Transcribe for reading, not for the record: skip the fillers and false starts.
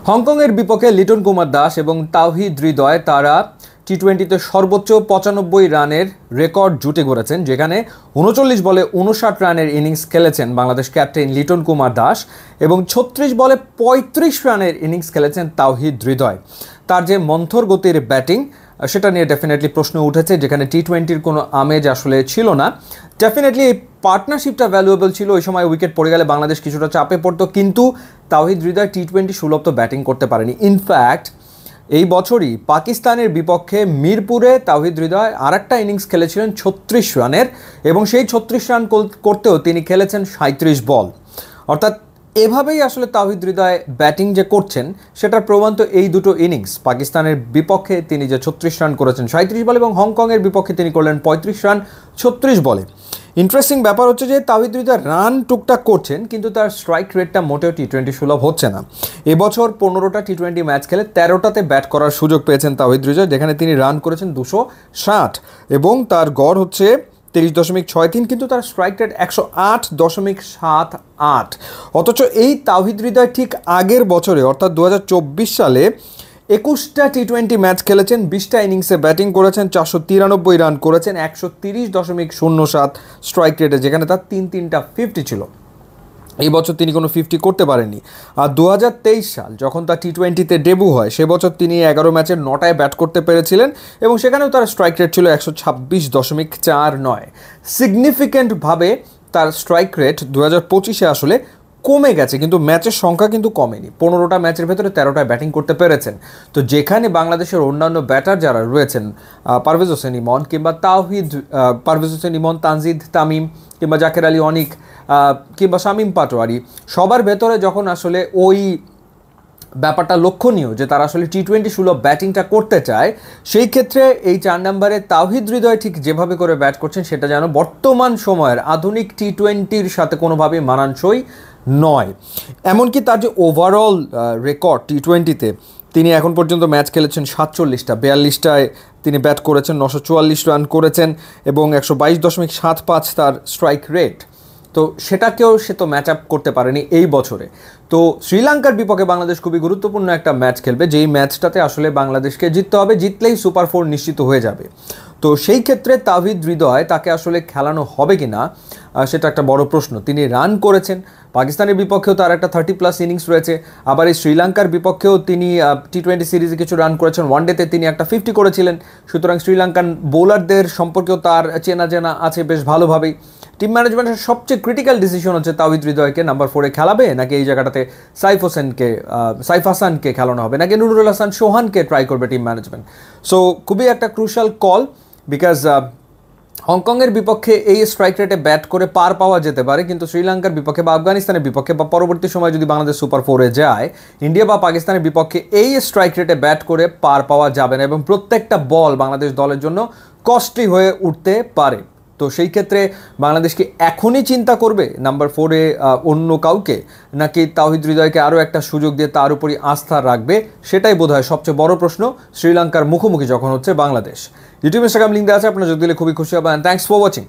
হংকংয়ের বিপক্ষে লিটন কুমার দাস এবং তাওহিদ হৃদয় তারা টি-20তে সর্বোচ্চ 95 রানের রেকর্ড জুটে গড়েছেন, যেখানে 39 বলে 59 রানের ইনিংস খেলেছেন বাংলাদেশ ক্যাপ্টেন লিটন কুমার দাস এবং 36 বলে 35 রানের ইনিংস খেলেছেন তাওহিদ হৃদয়। তার যে মন্থর গতির ব্যাটিং সেটা নিয়ে ডেফিনেটলি প্রশ্ন উঠেছে, যেখানে টি-20র কোনো আমেজ আসলে ছিল না। ডেফিনেটলি এই পার্টনারশিপটা ভ্যালুয়েবল ছিল। ওই সময় উইকেট পড়ে গেলে বাংলাদেশ কিছুটা চাপে পড়তো, কিন্তু তাওহিদ হৃদয় টি-20 সুলভ তো ব্যাটিং করতে পারেনি। ইনফ্যাক্ট এই বছরই পাকিস্তানের বিপক্ষে মিরপুরে তাওহিদ হৃদয় আরেকটা ইনিংস খেলেছিলেন 36 রানের এবং সেই 36 রান করতেও তিনি খেলেছেন 37 বল। অর্থাৎ এভাবেই আসলে তাওহিদ হৃদয় ব্যাটিং যে করছেন সেটার প্রমাণ তো এই দুটো ইনিংস। পাকিস্তানের বিপক্ষে তিনি যে 36 রান করেছেন 37 বলে এবং হংকংয়ের বিপক্ষে তিনি করলেন 35 রান 36 বলে। ইন্টারেস্টিং ব্যাপার হচ্ছে যে তাওহিদ হৃদয় রান টুকটাক করছেন, কিন্তু তার স্ট্রাইক রেটটা মোটেও টি-20 সুলভ হচ্ছে না। এবছর 15টা টি-20 ম্যাচ খেলে 13টাতে ব্যাট করার সুযোগ পেয়েছেন তাওহিদ হৃদয়, যেখানে তিনি রান করেছেন 260 এবং তার গড় হচ্ছে 23.63, কিন্তু তার স্ট্রাইক রেট 108.78। অথচ এই তাওহিদ হৃদয় ঠিক আগের বছরে অর্থাৎ 2024 সালে 21টা টি-20 ম্যাচ খেলেছেন, 20টা ইনিংসে ব্যাটিং করেছেন, 493 রান করেছেন, 130.07 স্ট্রাইক রেটে, যেখানে তার তিনটা 50 ছিল। এই বছর তিনি কোনো 50 করতে পারেননি। আর 2023 সাল যখন তার টি-20তে ডেবু হয়, সে বছর তিনি 11 ম্যাচের 9টায় ব্যাট করতে পেরেছিলেন এবং সেখানেও তার স্ট্রাইক রেট ছিল 126.49। সিগনিফিক্যান্টভাবে তার স্ট্রাইক রেট 2025-এ আসলে কমে গেছে, কিন্তু ম্যাচের সংখ্যা কিন্তু কমেনি। 15টা ম্যাচের ভেতরে 13টায় ব্যাটিং করতে পেরেছেন। তো যেখানে বাংলাদেশের অন্যান্য ব্যাটার যারা রয়েছেন, পারভেজ হোসেন ইমন কিংবা পারভেজ হোসেন ইমন, তানজিদ তামিম কিংবা জাকের আলী অনিক কিংবা শামীম পাটোয়ারি, সবার ভেতরে যখন আসলে ওই ব্যাপারটা লক্ষণীয় যে তারা আসলে টি-20 সুলভ ব্যাটিংটা করতে চায়, সেই ক্ষেত্রে এই 4 নম্বরে তাওহিদ হৃদয় ঠিক যেভাবে করে ব্যাট করছেন সেটা যেন বর্তমান সময়ের আধুনিক টি-20-র সাথে কোনোভাবেই মানানসই নয়। এমনকি তার যে ওভারঅল রেকর্ড টি-20-তে, তিনি এখন পর্যন্ত ম্যাচ খেলেছেন 47টা, 42টায় তিনি ব্যাট করেছেন, 944 রান করেছেন এবং 122.75 তার স্ট্রাইক রেট। তো সেটাকেও সে তো ম্যাচ আপ করতে পারেনি এই বছরে। তো শ্রীলঙ্কার বিপক্ষে বাংলাদেশ খুবই গুরুত্বপূর্ণ একটা ম্যাচ খেলবে, যেই ম্যাচটাতে আসলে বাংলাদেশকে জিততে হবে, জিতলেই সুপার 4 নিশ্চিত হয়ে যাবে। তো সেই ক্ষেত্রে তাওহিদ হৃদয় তাকে আসলে খেলানো হবে কি না সেটা একটা বড় প্রশ্ন। তিনি রান করেছেন, পাকিস্তানের বিপক্ষেও তার একটা 30+ ইনিংস রয়েছে, আবার এই শ্রীলঙ্কার বিপক্ষেও তিনি টি-20 সিরিজে কিছু রান করেছেন, ওয়ানডেতে তিনি একটা 50 করেছিলেন। সুতরাং শ্রীলঙ্কান বোলারদের সম্পর্কেও তার চেনা আছে বেশ ভালোভাবেই। টিম ম্যানেজমেন্টের সবচেয়ে ক্রিটিক্যাল ডিসিশন হচ্ছে তাওহিদ হৃদয়কে নাম্বার 4-এ খেলাবে নাকি এই জায়গাটাতে সাইফ হাসানকে খেলানো হবে, নাকি নুরুল হাসান সোহানকে ট্রাই করবে টিম ম্যানেজমেন্ট। সো খুবই একটা ক্রুশাল কল, বিকজ হংকংয়ের বিপক্ষে এই স্ট্রাইক রেটে ব্যাট করে পার পাওয়া যেতে পারে, কিন্তু শ্রীলঙ্কার বিপক্ষে বা আফগানিস্তানের বিপক্ষে বা পরবর্তী সময় যদি বাংলাদেশ সুপার 4-এ যায়, ইন্ডিয়া বা পাকিস্তানের বিপক্ষে এই স্ট্রাইক রেটে ব্যাট করে পার পাওয়া যাবে না এবং প্রত্যেকটা বল বাংলাদেশ দলের জন্য কস্টলি হয়ে উঠতে পারে। তো সেই ক্ষেত্রে বাংলাদেশ কি এখনই চিন্তা করবে নাম্বার 4-এ অন্য কাউকে, নাকি তাওহিদ হৃদয়কে আরও একটা সুযোগ দিয়ে তার উপরই আস্থা রাখবে? সেটাই বোধহয় সবচেয়ে বড় প্রশ্ন শ্রীলঙ্কার মুখোমুখি যখন হচ্ছে বাংলাদেশ। ইউটিউব ইনস্টাগ্রাম লিঙ্ক দেওয়া আছে, আপনারা যোগ দিলে খুবই খুশি হবেন। Thanks for watching.